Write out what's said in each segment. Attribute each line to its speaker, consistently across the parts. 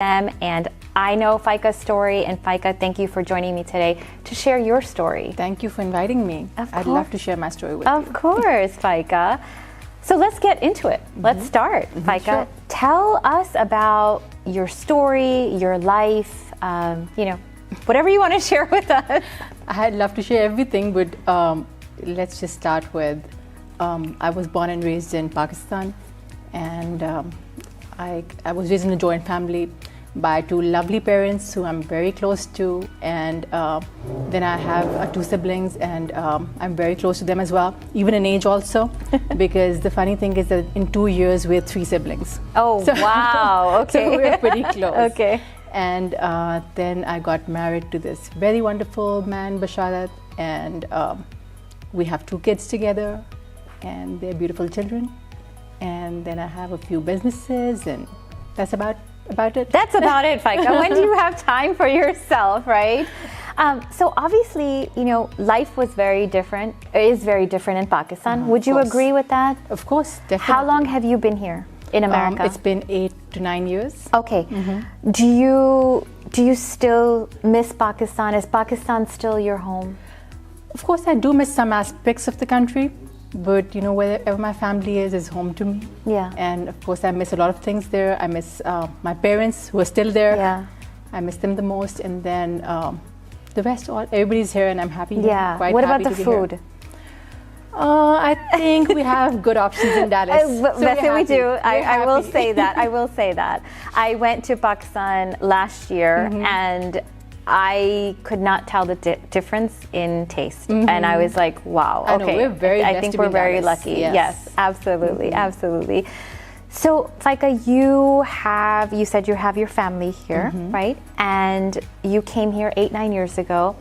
Speaker 1: them, and I know Faika's story. And Faika, thank you for joining me today to share your story.
Speaker 2: Thank you for inviting me. I'd love to share my story with you.
Speaker 1: Of course, Faika. So let's get into it. Let's start. Faika,
Speaker 2: sure.
Speaker 1: Tell us about your story, your life, whatever you want to share with us.
Speaker 2: I'd love to share everything, but let's just start with, I was born and raised in Pakistan, and I was raised in a joint family by two lovely parents who I'm very close to, and then I have two siblings, and I'm very close to them as well, even in age also, because the funny thing is that in 2 years we're 3 siblings.
Speaker 1: Oh, wow, okay.
Speaker 2: So we're pretty close.
Speaker 1: Okay.
Speaker 2: And then I got married to this very wonderful man, Basharat, and we have 2 kids together, and they're beautiful children. And then I have a few businesses, and that's about it.
Speaker 1: That's about it, Faika. When do you have time for yourself, right? So obviously, life was very different, is very different in Pakistan. Would you agree with that?
Speaker 2: Of course, definitely.
Speaker 1: How long have you been here in America?
Speaker 2: It's been 8 to 9 years.
Speaker 1: Okay. Do you still miss Pakistan? Is Pakistan still your home?
Speaker 2: Of course, I do miss some aspects of the country. But wherever my family is home to me.
Speaker 1: Yeah.
Speaker 2: And of course, I miss a lot of things there. I miss my parents who are still there.
Speaker 1: Yeah.
Speaker 2: I miss them the most. And then the rest, everybody's here, and I'm happy.
Speaker 1: Yeah.
Speaker 2: Quite
Speaker 1: what
Speaker 2: happy
Speaker 1: about the
Speaker 2: to be
Speaker 1: food?
Speaker 2: Here. I think we have good options in Dallas.
Speaker 1: We do. I will say that. I will say that. I went to Pakistan last year, and I could not tell the difference in taste, and I was like, "Wow, okay."
Speaker 2: I know, we're very
Speaker 1: I think we're very lucky. Yes, absolutely, absolutely. So, Faika, you said you have your family here, right? And you came here 8-9 years ago.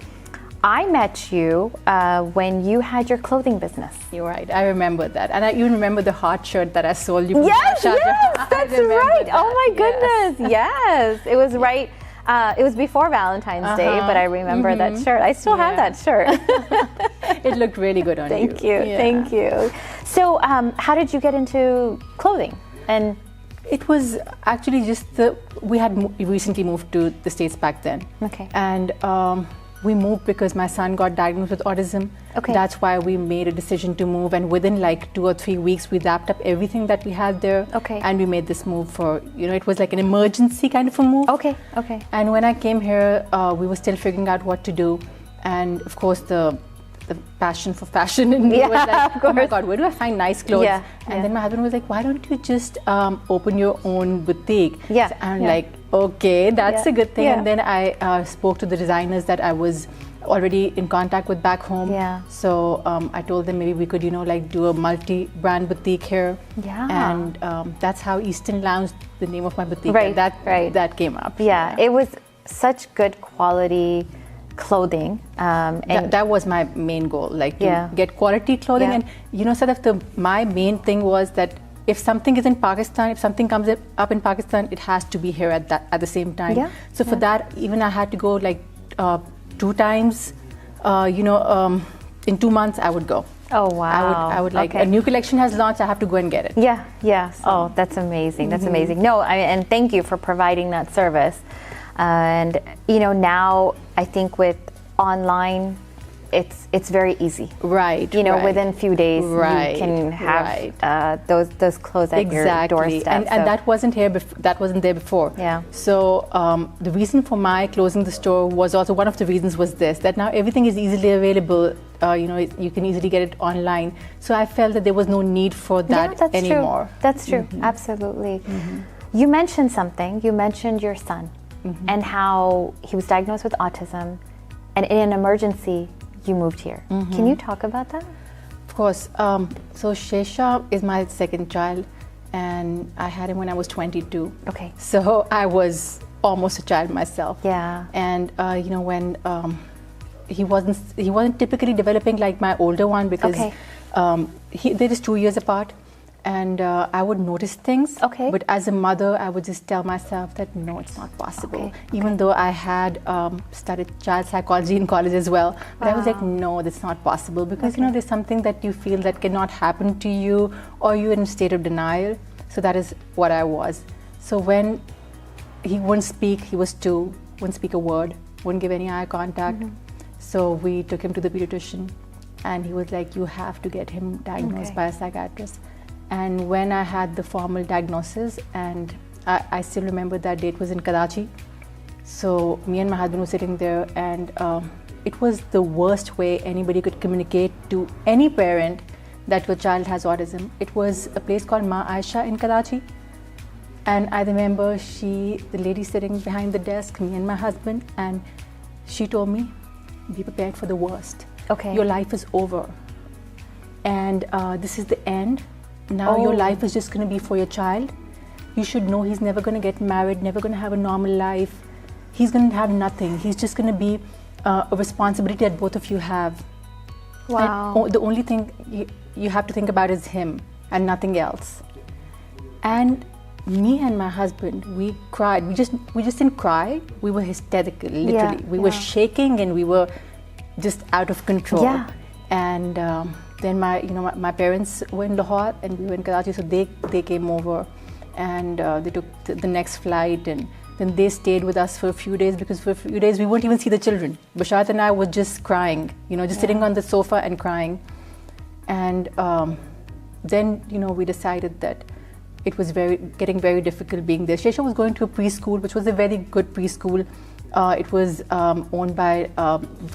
Speaker 1: I met you when you had your clothing business.
Speaker 2: You're right. I remember that, and I even remember the heart shirt that I sold you.
Speaker 1: Yes, that's right. That. Oh my goodness, yes, it was right. It was before Valentine's Day, but I remember that shirt. I still have that shirt.
Speaker 2: It looked really good on you.
Speaker 1: Thank you. Thank you. So, how did you get into clothing? And
Speaker 2: it was actually just we had recently moved to the States back then.
Speaker 1: Okay.
Speaker 2: And we moved because my son got diagnosed with autism.
Speaker 1: Okay.
Speaker 2: That's why we made a decision to move, and within like 2 or 3 weeks we wrapped up everything that we had there.
Speaker 1: Okay.
Speaker 2: And we made this move for, it was like an emergency kind of a move.
Speaker 1: Okay. Okay.
Speaker 2: And when I came here, we were still figuring out what to do, and of course the passion for fashion in me was like, oh my God, where do I find nice clothes?
Speaker 1: Yeah.
Speaker 2: And then my husband was like, why don't you just open your own boutique?
Speaker 1: Yeah.
Speaker 2: So I'm like, okay, that's a good thing.
Speaker 1: Yeah.
Speaker 2: And then I spoke to the designers that I was already in contact with back home.
Speaker 1: Yeah.
Speaker 2: So I told them maybe we could, do a multi-brand boutique here.
Speaker 1: Yeah.
Speaker 2: And that's how Eastern Lounge, the name of my boutique,
Speaker 1: Right,
Speaker 2: that came up.
Speaker 1: Yeah, it was such good quality clothing.
Speaker 2: And that was my main goal, like to get quality clothing. And Sadaf, my main thing was that if something is in Pakistan, if something comes up in Pakistan, it has to be here at the same time.
Speaker 1: Yeah.
Speaker 2: So for that, even I had to go like 2 times. In 2 months, I would go.
Speaker 1: Oh wow!
Speaker 2: I would like a new collection has launched. I have to go and get it.
Speaker 1: Yeah, yeah. So. Oh, that's amazing. That's amazing. No, and thank you for providing that service. And now I think with online, it's very easy.
Speaker 2: Right.
Speaker 1: Within a few days you can have those clothes at your doorstep.
Speaker 2: And that wasn't here. That wasn't there before.
Speaker 1: Yeah.
Speaker 2: So the reason for my closing the store was also one of the reasons was this, that now everything is easily available. You can easily get it online. So I felt that there was no need for that anymore.
Speaker 1: True. That's true. Absolutely. You mentioned something. You mentioned your son and how he was diagnosed with autism, and in an emergency you moved here. Can you talk about that?
Speaker 2: Of course. So Shesha is my second child, and I had him when I was 22.
Speaker 1: Okay.
Speaker 2: So I was almost a child myself.
Speaker 1: Yeah.
Speaker 2: And when he wasn't typically developing like my older one, because they're just 2 years apart. And I would notice things.
Speaker 1: Okay.
Speaker 2: But as a mother, I would just tell myself that no, it's not possible. Even though I had studied child psychology in college as well, but I was like, no, that's not possible, because there's something that you feel that cannot happen to you, or you're in a state of denial. So that is what I was. So when he wouldn't speak. He was 2, wouldn't speak a word, wouldn't give any eye contact. So we took him to the pediatrician, and he was like, you have to get him diagnosed by a psychiatrist. And when I had the formal diagnosis, and I still remember that date was in Karachi. So me and my husband were sitting there, and it was the worst way anybody could communicate to any parent that your child has autism. It was a place called Ma Aisha in Karachi. And I remember the lady sitting behind the desk, me and my husband, and she told me, be prepared for the worst.
Speaker 1: Okay.
Speaker 2: Your life is over. And this is the end. Now your life is just going to be for your child. You should know he's never going to get married, never going to have a normal life. He's going to have nothing. He's just going to be a responsibility that both of you have.
Speaker 1: Wow.
Speaker 2: And the only thing you have to think about is him and nothing else. And me and my husband, we cried. We just didn't cry. We were hysterical, literally. We were shaking, and we were just out of control.
Speaker 1: Yeah.
Speaker 2: And then my parents were in Lahore, and we were in Karachi, so they came over, and they took the next flight, and then they stayed with us for a few days, because for a few days we wouldn't even see the children. Basharat and I were just crying, just sitting on the sofa and crying. And then we decided that it was getting very difficult being there. Shesha was going to a preschool, which was a very good preschool. It was owned by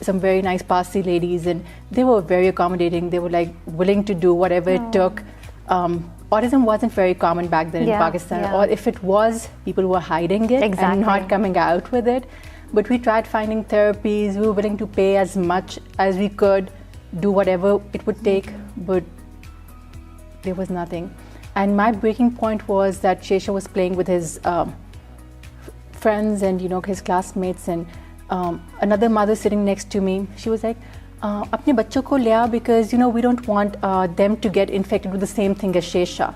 Speaker 2: some very nice Parsi ladies, and they were very accommodating. They were like willing to do whatever it took. Autism wasn't very common back then in Pakistan, or if it was, people were hiding it and not coming out with it. But we tried finding therapies. We were willing to pay as much as we could, do whatever it would take, but there was nothing. And my breaking point was that Shesha was playing with his friends and his classmates, and another mother sitting next to me, she was like, apne bachcho ko le aao, because we don't want them to get infected with the same thing as Shesha.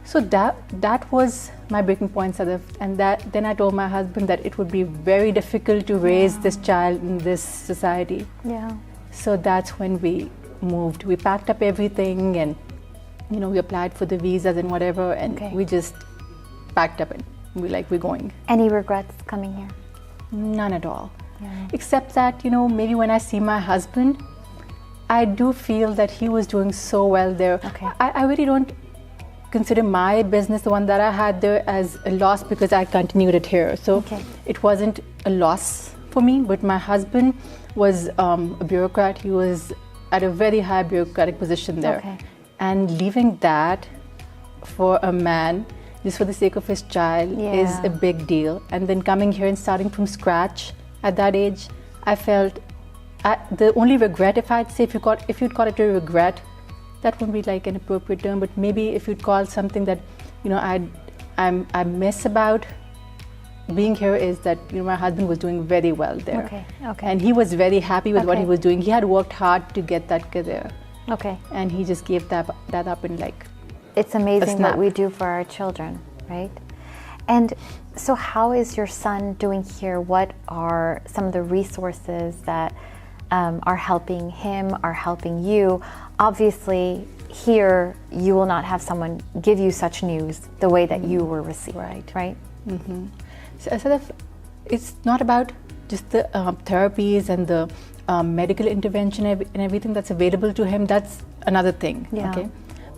Speaker 2: So that was my breaking point, Sadaf. And then I told my husband that it would be very difficult to raise this child in this society.
Speaker 1: Yeah.
Speaker 2: So that's when we moved. We packed up everything, and we applied for the visas and whatever, and we just packed up and we're going.
Speaker 1: Any regrets coming here?
Speaker 2: None at all. Yeah. Except that, maybe when I see my husband, I do feel that he was doing so well there.
Speaker 1: Okay.
Speaker 2: I really don't consider my business, the one that I had there, as a loss, because I continued it here. So it wasn't a loss for me, but my husband was a bureaucrat. He was at a very high bureaucratic position there.
Speaker 1: Okay.
Speaker 2: And leaving that for a man, just for the sake of his child, is a big deal. And then coming here and starting from scratch at that age, I felt the only regret, if I'd say, if you'd call it a regret, that wouldn't be like an appropriate term, but maybe if you'd call something that I miss about being here, is that my husband was doing very well there.
Speaker 1: Okay.
Speaker 2: And he was very happy with what he was doing. He had worked hard to get that career.
Speaker 1: Okay.
Speaker 2: And he just gave that up in
Speaker 1: It's amazing what we do for our children, right? And so how is your son doing here? What are some of the resources that are helping him, are helping you? Obviously, here you will not have someone give you such news the way that you were received, right?
Speaker 2: Mm-hmm. So it's not about just the therapies and the medical intervention and everything that's available to him. That's another thing. Okay,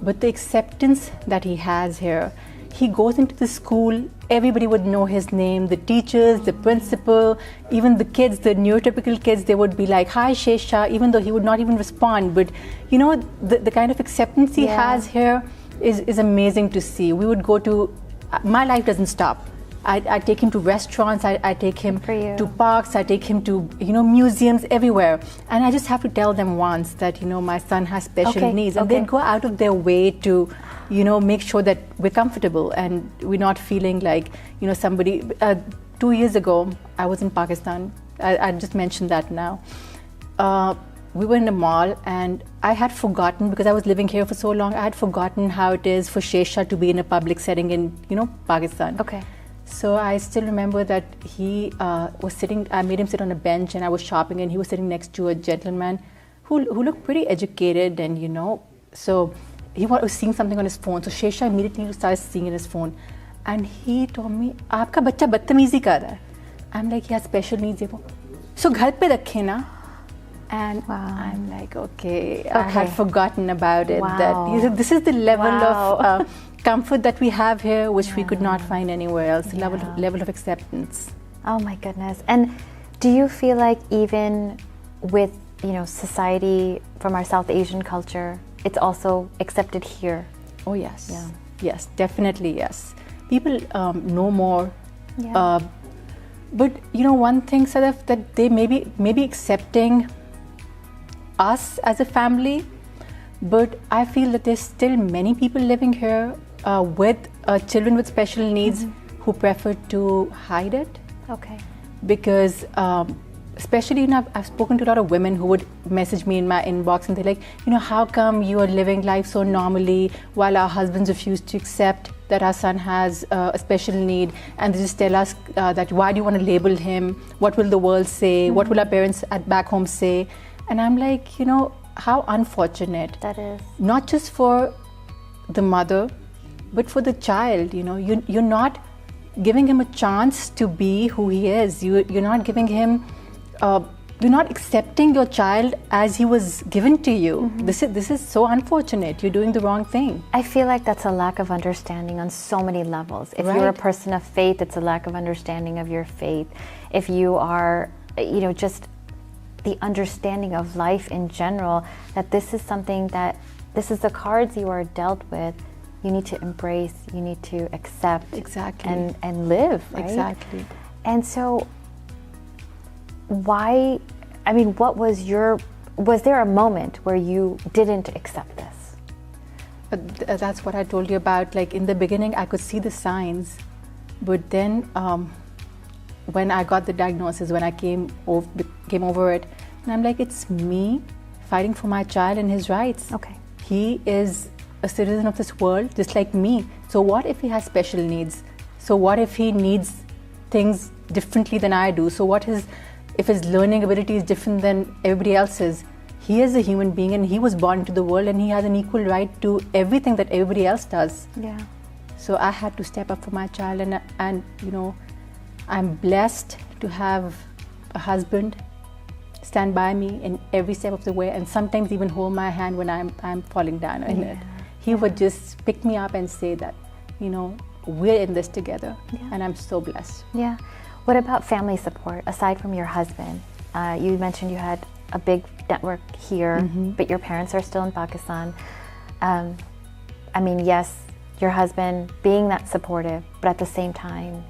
Speaker 2: but the acceptance that he has here, he goes into the school, everybody would know his name, the teachers, the principal, even the kids, the neurotypical kids, they would be like, hi Shesha, even though he would not even respond. But the kind of acceptance he has here is amazing to see. We would go to, my life doesn't stop. I take him to restaurants, I take him to parks, I take him to museums, everywhere. And I just have to tell them once that my son has special needs, and they go out of their way to make sure that we're comfortable and we're not feeling like somebody. 2 years ago, I was in Pakistan. I just mentioned that now. We were in a mall, and I had forgotten, because I was living here for so long, I had forgotten how it is for Shesha to be in a public setting in Pakistan.
Speaker 1: Okay.
Speaker 2: So I still remember that he was sitting, I made him sit on a bench, and I was shopping, and he was sitting next to a gentleman who looked pretty educated, and so he was seeing something on his phone. So Shesha immediately started seeing in his phone, And he told me, आपका बच्चा बदतमीजी कर रहा है. I'm like, he has special needs. So घर पे रखे ना. And I'm like, okay, I had forgotten about it. That this is the level of comfort that we have here, which we could not find anywhere else. Level of acceptance.
Speaker 1: Oh my goodness! And do you feel like even with society from our South Asian culture, it's also accepted here?
Speaker 2: Oh yes, yes, definitely yes. People know more. Yeah. But one thing, Sadaf, that they may be accepting us as a family, but I feel that there's still many people living here with children with special needs who prefer to hide it.
Speaker 1: Okay.
Speaker 2: Because especially, I've spoken to a lot of women who would message me in my inbox and they're like, how come you are living life so normally while our husbands refuse to accept that our son has a special need, and they just tell us that why do you want to label him? What will the world say? What will our parents back home say? And I'm like, how unfortunate.
Speaker 1: That is.
Speaker 2: Not just for the mother, but for the child. You're not giving him a chance to be who he is. You're not giving him. You're not accepting your child as he was given to you. This is so unfortunate. You're doing the wrong thing.
Speaker 1: I feel like that's a lack of understanding on so many levels. If you're a person of faith, it's a lack of understanding of your faith. If you are, just the understanding of life in general, that this is something that, this is the cards you are dealt with, you need to embrace, you need to accept.
Speaker 2: Exactly.
Speaker 1: And live, right?
Speaker 2: Exactly.
Speaker 1: And so was there a moment where you didn't accept this?
Speaker 2: That's what I told you about. Like in the beginning, I could see the signs, but then when I got the diagnosis, when I came over it, and I'm like, it's me fighting for my child and his rights.
Speaker 1: Okay.
Speaker 2: He is a citizen of this world, just like me. So what if he has special needs? So what if he needs things differently than I do? So if his learning ability is different than everybody else's? He is a human being and he was born into the world and he has an equal right to everything that everybody else does.
Speaker 1: Yeah.
Speaker 2: So I had to step up for my child, and I'm blessed to have a husband stand by me in every step of the way, and sometimes even hold my hand when I'm falling down in it. He would just pick me up and say that, we're in this together, and I'm so blessed.
Speaker 1: Yeah. What about family support, aside from your husband? You mentioned you had a big network here, but your parents are still in Pakistan. Yes, your husband being that supportive, but at the same time,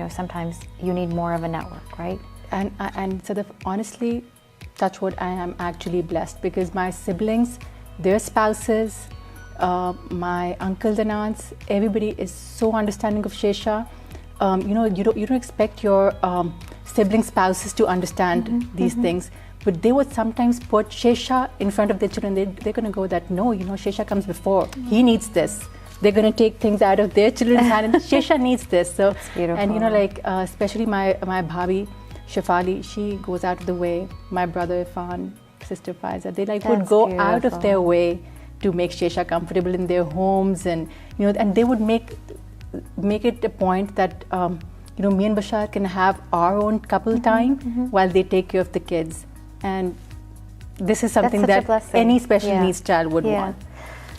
Speaker 1: sometimes you need more of a network, right?
Speaker 2: And Sadaf, honestly, touch wood, I am actually blessed because my siblings, their spouses, my uncles and aunts, everybody is so understanding of Shesha. You don't expect your sibling spouses to understand these things, but they would sometimes put Shesha in front of their children. They're going to go that, no, Shesha comes before. He needs this. They're going to take things out of their children's hand and Shesha needs this. So,
Speaker 1: that's beautiful.
Speaker 2: And especially my bhabi, Shafali, she goes out of the way. My brother Irfan, sister Faiza, they would go out of their way to make Shesha comfortable in their homes, and and they would make it a point that me and Bashar can have our own couple time while they take care of the kids, and this is something that any special needs child would want.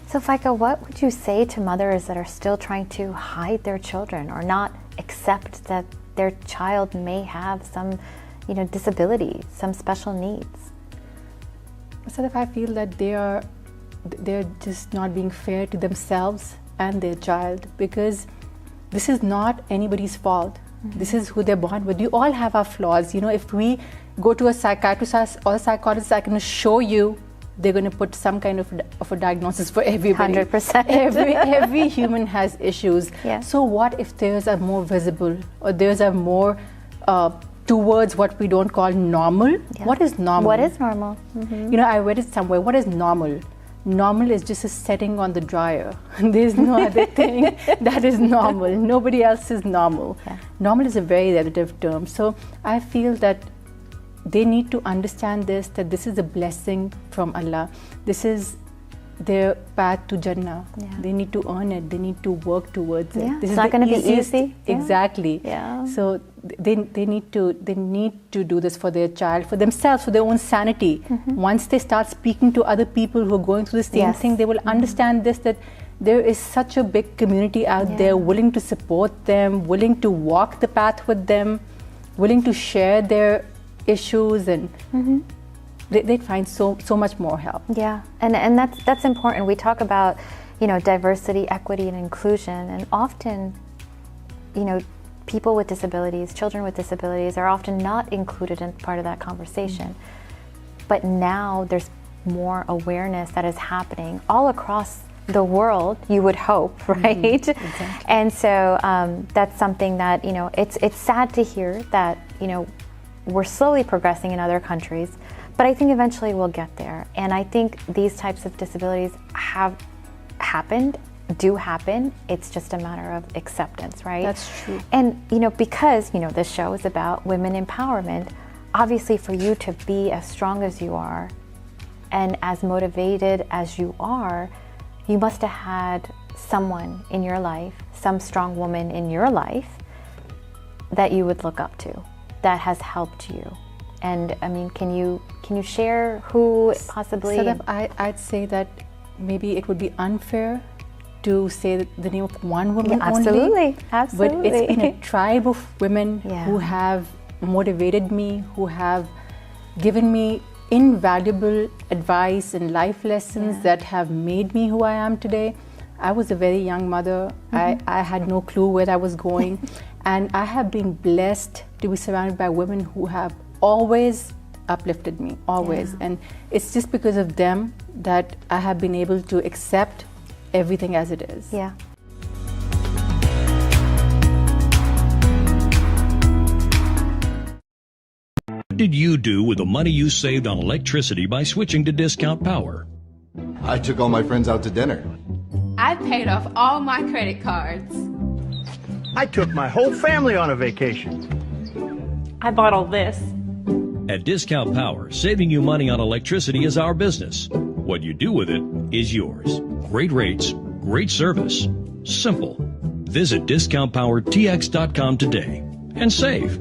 Speaker 1: So Faika, what would you say to mothers that are still trying to hide their children or not accept that their child may have some disability, some special needs?
Speaker 2: Sadaf, I feel that they're just not being fair to themselves and their child, because this is not anybody's fault. This is who they're born with. We all have our flaws. If we go to a psychiatrist or a psychologist, I can assure you they're going to put some kind of a diagnosis for everybody.
Speaker 1: 100%.
Speaker 2: Every human has issues.
Speaker 1: Yeah.
Speaker 2: So what if theirs are more visible, or theirs are more towards what we don't call normal? Yeah. What is normal?
Speaker 1: What is normal?
Speaker 2: I read it somewhere. What is normal? Normal is just a setting on the dryer. There's no other thing that is normal. Nobody else is normal.
Speaker 1: Yeah.
Speaker 2: Normal is a very relative term. So I feel that they need to understand this, that this is a blessing from Allah. This is their path to Jannah. Yeah. They need to earn it. They need to work towards it.
Speaker 1: This it's not going to be easy.
Speaker 2: Exactly.
Speaker 1: Yeah.
Speaker 2: So they need to do this for their child, for themselves, for their own sanity. Once they start speaking to other people who are going through the same thing, they will understand this, that there is such a big community out there willing to support them, willing to walk the path with them, willing to share their issues, and they'd find so much more help.
Speaker 1: Yeah, and that's important. We talk about, diversity, equity, and inclusion, and often, people with disabilities, children with disabilities, are often not included in part of that conversation. But now there's more awareness that is happening all across the world, you would hope, right?
Speaker 2: Exactly.
Speaker 1: And so that's something that, it's sad to hear that, we're slowly progressing in other countries, but I think eventually we'll get there. And I think these types of disabilities have happened, do happen. It's just a matter of acceptance, right?
Speaker 2: That's true.
Speaker 1: And, because, this show is about women empowerment, obviously for you to be as strong as you are and as motivated as you are, you must have had someone in your life, some strong woman in your life that you would look up to, that has helped you. And I mean, can you share who possibly?
Speaker 2: Sadaf, I'd say that maybe it would be unfair to say the name of one woman
Speaker 1: absolutely,
Speaker 2: only. But it's been a tribe of women who have motivated me, who have given me invaluable advice and life lessons that have made me who I am today. I was a very young mother. I had no clue where I was going. And I have been blessed to be surrounded by women who have always uplifted me, always.
Speaker 1: Yeah.
Speaker 2: And it's just because of them that I have been able to accept everything as it is.
Speaker 1: Yeah.
Speaker 3: What did you do with the money you saved on electricity by switching to Discount Power?
Speaker 4: I took all my friends out to dinner.
Speaker 5: I paid off all my credit cards.
Speaker 6: I took my whole family on a vacation.
Speaker 7: I bought all this.
Speaker 3: At Discount Power, saving you money on electricity is our business. What you do with it is yours. Great rates, great service. Simple. Visit discountpowertx.com today and save.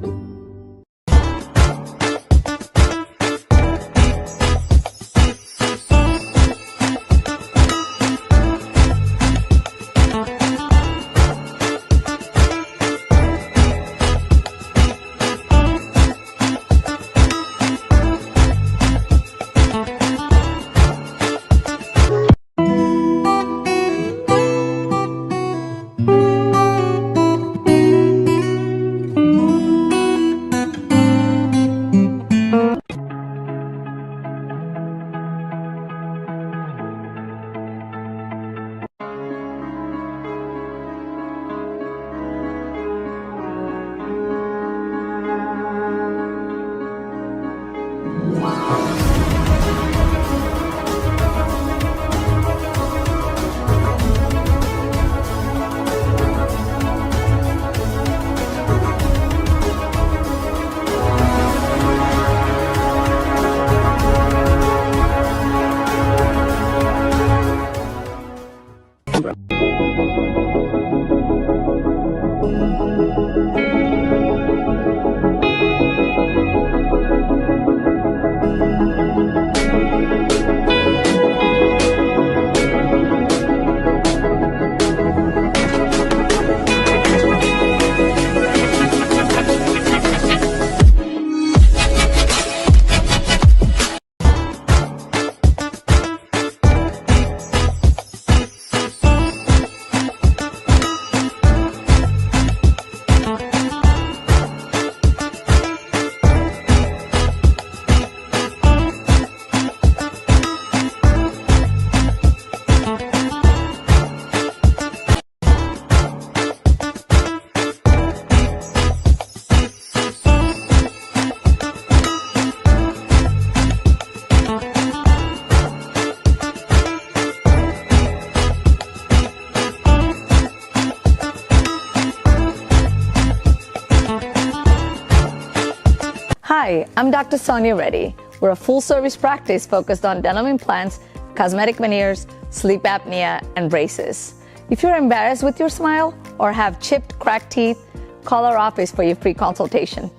Speaker 7: Hi, I'm Dr. Sonia Reddy. We're a full-service practice focused on dental implants,
Speaker 8: cosmetic veneers, sleep apnea, and braces. If you're embarrassed with your smile or have chipped, cracked teeth, call our office for your free consultation.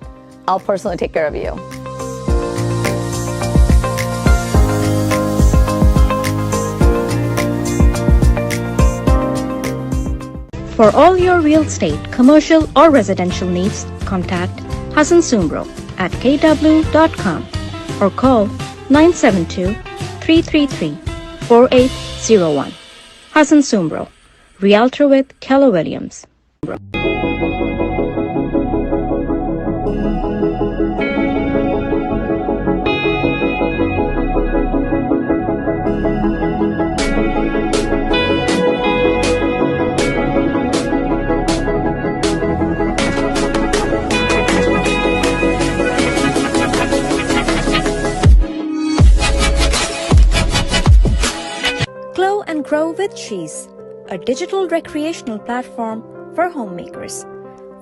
Speaker 8: I'll personally take care of you.
Speaker 9: For all your real estate, commercial or residential needs, contact Hassan Sumbro at kw.com or call 972-333-4801. Hassan Sumbro, Realtor with Keller Williams. Glow and Grow with Cheese, a digital recreational platform for homemakers.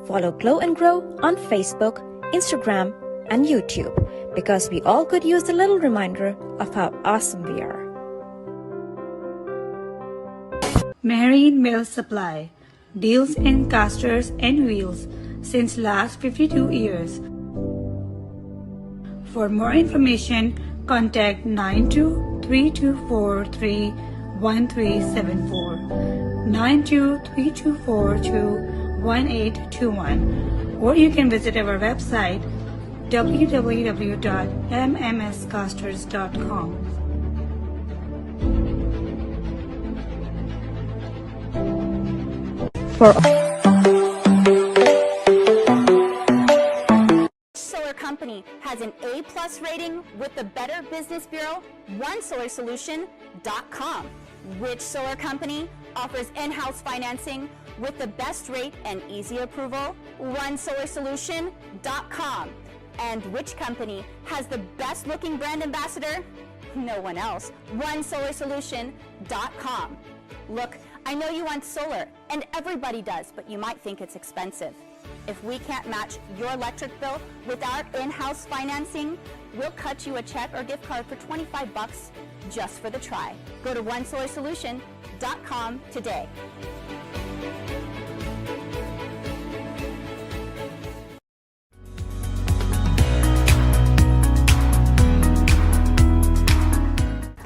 Speaker 9: Follow Glow and Grow on Facebook, Instagram, and YouTube because we all could use a little reminder of how awesome we are.
Speaker 10: Marine Mill Supply deals in casters and wheels since last 52 years. For more information, contact 9232431374, 9232421821, or you can visit our website www.mmscasters.com.
Speaker 11: Solar company has an A+ rating with the Better Business Bureau, OneSolarSolution.com. Which solar company offers in-house financing with the best rate and easy approval? OneSolarSolution.com. And which company has the best looking brand ambassador? No one else. OneSolarSolution.com. Look, I know you want solar, and everybody does, but you might think it's expensive. If we can't match your electric bill with our in-house financing, we'll cut you a check or gift card for $25 just for the try. Go to OneSolarSolution.com today.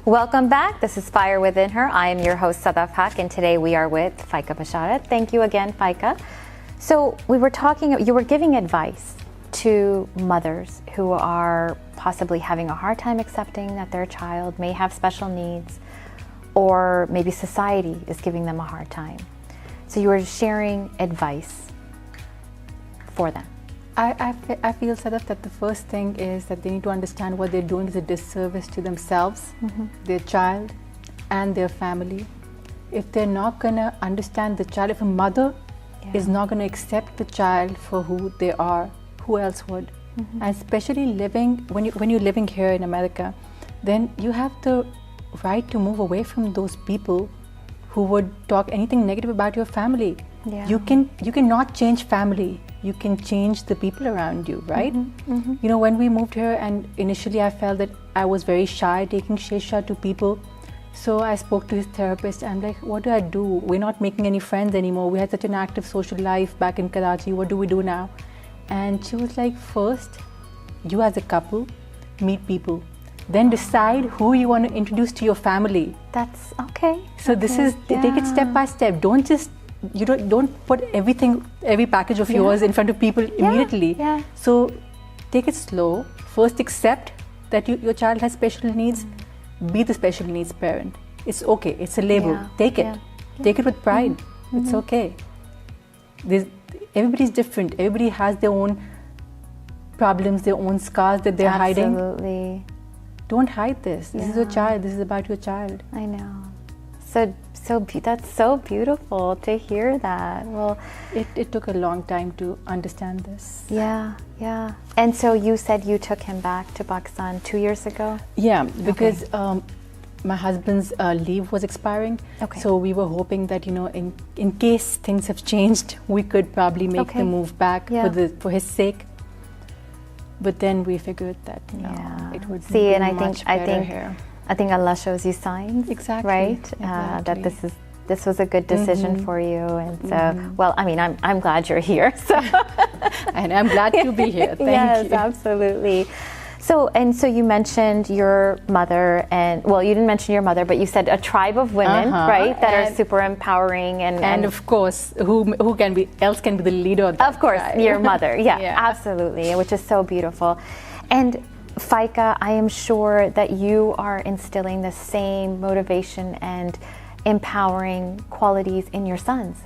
Speaker 1: Welcome back. This is Fire Within Her. I am your host, Sadaf Haq, and today we are with Faika Basharat. Thank you again, Faika. So we were talking, you were giving advice to mothers who are possibly having a hard time accepting that their child may have special needs, or maybe society is giving them a hard time. So you were sharing advice for them.
Speaker 2: I feel, Sadaf, that the first thing is that they need to understand what they're doing is a disservice to themselves, their child, and their family. If they're not going to understand the child, if a mother is not going to accept the child for who they are, who else would? And especially living, when you're living here in America, then you have the right to move away from those people who would talk anything negative about your family. You cannot change family. You can change the people around you, right? You know, when we moved here, and initially I felt that I was very shy taking Shesha to people. So I spoke to his therapist. I'm like, what do I do? We're not making any friends anymore. We had such an active social life back in Karachi. What do we do now? And she was like, first, you as a couple, meet people. Then decide who you want to introduce to your family.
Speaker 1: That's okay.
Speaker 2: So this is, take it step by step. Don't just, don't put every package of yours in front of people immediately. So take it slow. First accept that your child has special needs. Be the special needs parent. It's okay. It's a label. Take it. Take it with pride. It's okay. Everybody's different. Everybody has their own problems, their own scars that they're hiding.
Speaker 1: Absolutely.
Speaker 2: Don't hide this. This is your child. This is about your child.
Speaker 1: I know. That's so beautiful to hear that. Well,
Speaker 2: it took a long time to understand this.
Speaker 1: Yeah. And so you said you took him back to Pakistan 2 years ago?
Speaker 2: Yeah, because my husband's leave was expiring. So we were hoping that, in case things have changed, we could probably make the move back for his sake. But then we figured that it would be much better here.
Speaker 1: I think Allah shows you signs.
Speaker 2: Exactly.
Speaker 1: Right? That this was a good decision for you. And so, well, I mean, I'm glad you're here. So.
Speaker 2: And I'm glad to be here. Thank you.
Speaker 1: Yes, absolutely. So you mentioned your mother, and well, you didn't mention your mother, but you said a tribe of women, right, that are super empowering, and
Speaker 2: of course, who can be the leader of that tribe?
Speaker 1: Your mother, absolutely, which is so beautiful. And Faika, I am sure that you are instilling the same motivation and empowering qualities in your sons.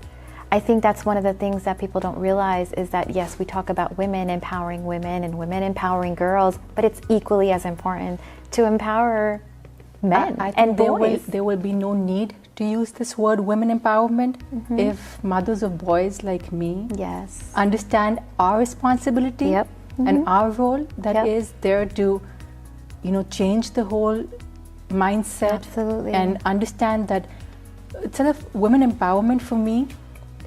Speaker 1: I think that's one of the things that people don't realize is that, yes, we talk about women empowering women and women empowering girls, but it's equally as important to empower men and boys.
Speaker 2: There will be no need to use this word women empowerment if mothers of boys like me understand our responsibility and our role that is there to, change the whole mindset and understand that sort of women empowerment for me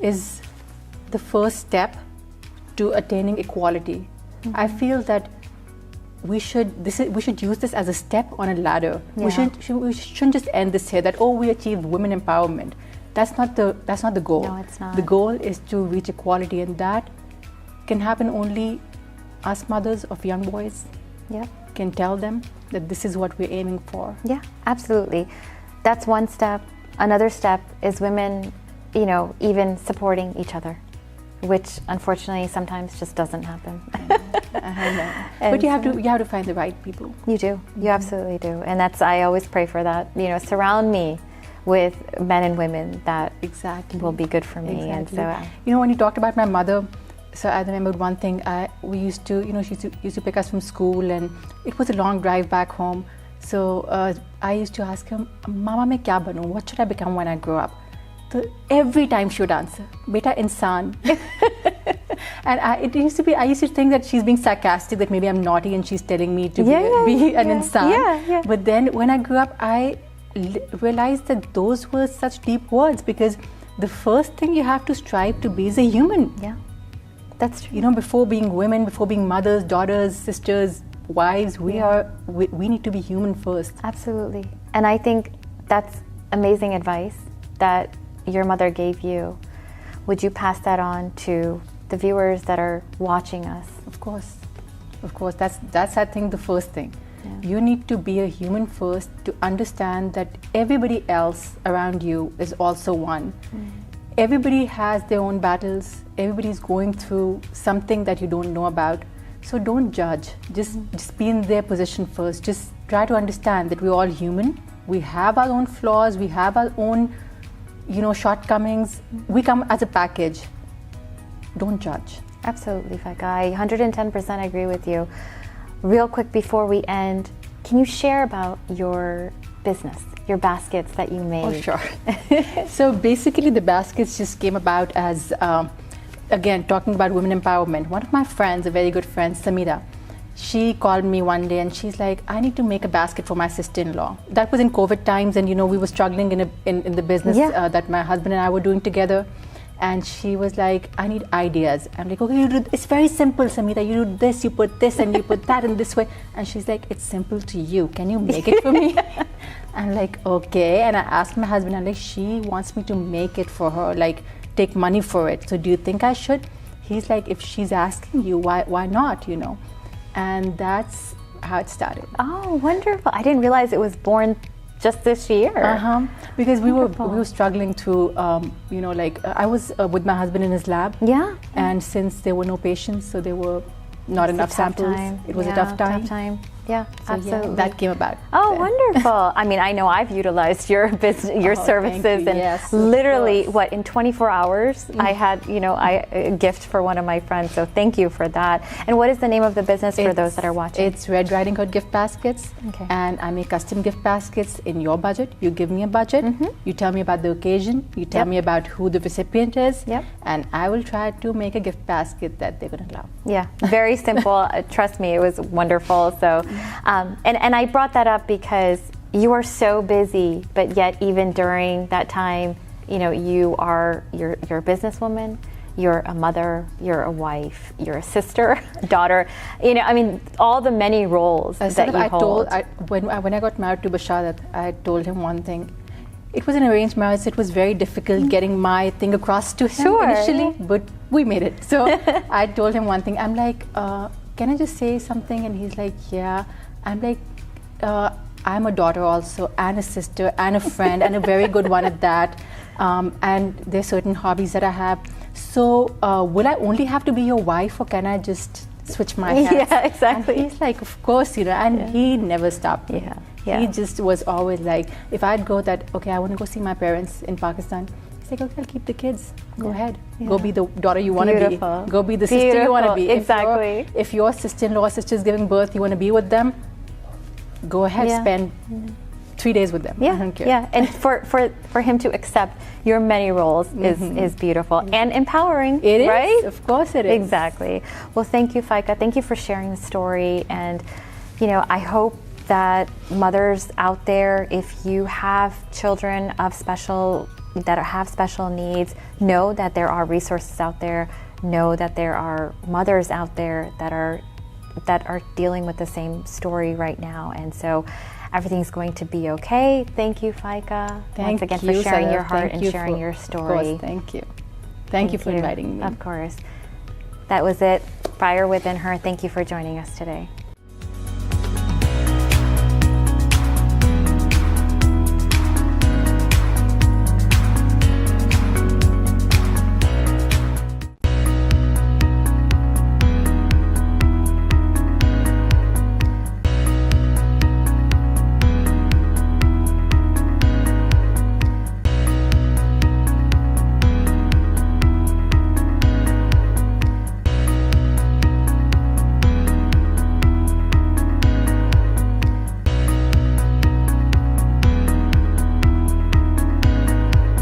Speaker 2: is the first step to attaining equality. I feel that we should use this as a step on a ladder. We shouldn't just end this here that we achieved women empowerment. That's not the goal.
Speaker 1: No, it's not.
Speaker 2: The goal is to reach equality, and that can happen only us mothers of young boys can tell them that this is what we're aiming for.
Speaker 1: Yeah, absolutely. That's one step. Another step is women even supporting each other, which unfortunately sometimes just doesn't happen.
Speaker 2: I know. But you have to find the right people.
Speaker 1: You do. You absolutely do. And I always pray for that. Surround me with men and women that will be good for me.
Speaker 2: Exactly.
Speaker 1: And so,
Speaker 2: when you talked about my mother, so I remembered one thing. We used to, she used to pick us from school, and it was a long drive back home. So I used to ask her, "Mama, मैं क्या बनूं? What should I become when I grow up?" So every time she would answer, "Beta insan." And I used to think that she's being sarcastic, that maybe I'm naughty and she's telling me to be an insan. But then when I grew up, I realized that those were such deep words, because the first thing you have to strive to be is a human.
Speaker 1: Yeah, that's true.
Speaker 2: Before being women, before being mothers, daughters, sisters, wives, we need to be human first.
Speaker 1: Absolutely. And I think that's amazing advice that your mother gave you. Would you pass that on to the viewers that are watching us?
Speaker 2: Of course. That's I think the first thing. You need to be a human first to understand that everybody else around you is also one. Everybody has their own battles. Everybody's going through something that you don't know about. So don't judge. Just be in their position first. Just try to understand that we're all human. We have our own flaws. We have our own shortcomings. We come as a package. Don't judge.
Speaker 1: Absolutely, Faika. I 110% agree with you. Real quick before we end, can you share about your business, your baskets that you made?
Speaker 2: Oh, sure. So basically the baskets just came about as, again, talking about women empowerment. One of my friends, a very good friend, Samira, she called me one day and she's like, "I need to make a basket for my sister-in-law." That was in COVID times, and we were struggling in the business that my husband and I were doing together. And she was like, "I need ideas." I'm like, "Okay, it's very simple, Samira. You do this, you put this, and you put that in this way." And she's like, "It's simple to you. Can you make it for me?" I'm like, "Okay." And I asked my husband, I'm like, "She wants me to make it for her, like take money for it. So do you think I should?" He's like, "If she's asking you, why not, And that's how it started.
Speaker 1: Oh, wonderful. I didn't realize it was born just this year.
Speaker 2: Because we were struggling to, I was with my husband in his lab.
Speaker 1: Yeah.
Speaker 2: And since there were no patients, so there were not enough samples. It was a tough time.
Speaker 1: Yeah,
Speaker 2: so
Speaker 1: absolutely.
Speaker 2: Yeah, that came about.
Speaker 1: Oh, wonderful. I mean, I know I've utilized your business, your services, and
Speaker 2: yes,
Speaker 1: literally, in 24 hours, I had, a gift for one of my friends. So thank you for that. And what is the name of the business for those that are watching?
Speaker 2: It's Red Riding Hood Gift Baskets.
Speaker 1: Okay.
Speaker 2: And I make custom gift baskets in your budget. You give me a budget. You tell me about the occasion. You tell me about who the recipient is. And I will try to make a gift basket that they're going to love.
Speaker 1: Yeah, very simple. Trust me, it was wonderful. So. And I brought that up because you are so busy, but yet even during that time, you're a businesswoman, You're a mother, you're a wife, you're a sister, daughter. You know, I mean, all the many roles that you hold.
Speaker 2: When I got married to Bashar, I told him one thing. It was an arranged marriage, so it was very difficult getting my thing across to him initially, but we made it. So I told him one thing. I'm like, can I just say something? And he's like, yeah. I'm like, I'm a daughter also, and a sister, and a friend, and a very good one at that. And there's certain hobbies that I have. So will I only have to be your wife, or can I just switch my hats?
Speaker 1: Yeah, exactly.
Speaker 2: And he's like, of course, you know, and he never stopped me.
Speaker 1: Yeah.
Speaker 2: He just was always like, if I'd go that, okay, I want to go see my parents in Pakistan. He's like, okay, I'll keep the kids. Go ahead. Go be the daughter you want to be. Go be the sister you want to be.
Speaker 1: Exactly.
Speaker 2: If your sister-in-law, sister is giving birth, you want to be with them, go ahead, spend 3 days with them. I don't care.
Speaker 1: Yeah, and for him to accept your many roles is beautiful and empowering.
Speaker 2: It is,
Speaker 1: right?
Speaker 2: Of course it is.
Speaker 1: Exactly. Well, thank you, Faika. Thank you for sharing the story. And, you know, I hope that mothers out there, if you have children of that have special needs, know that there are resources out there. Know that there are mothers out there that are dealing with the same story right now. And so everything's going to be okay. Thank you, Faika, once again for sharing your heart and sharing your story.
Speaker 2: Of course, thank you. Thank you for inviting me.
Speaker 1: Of course. That was it. Fire Within Her. Thank you for joining us today.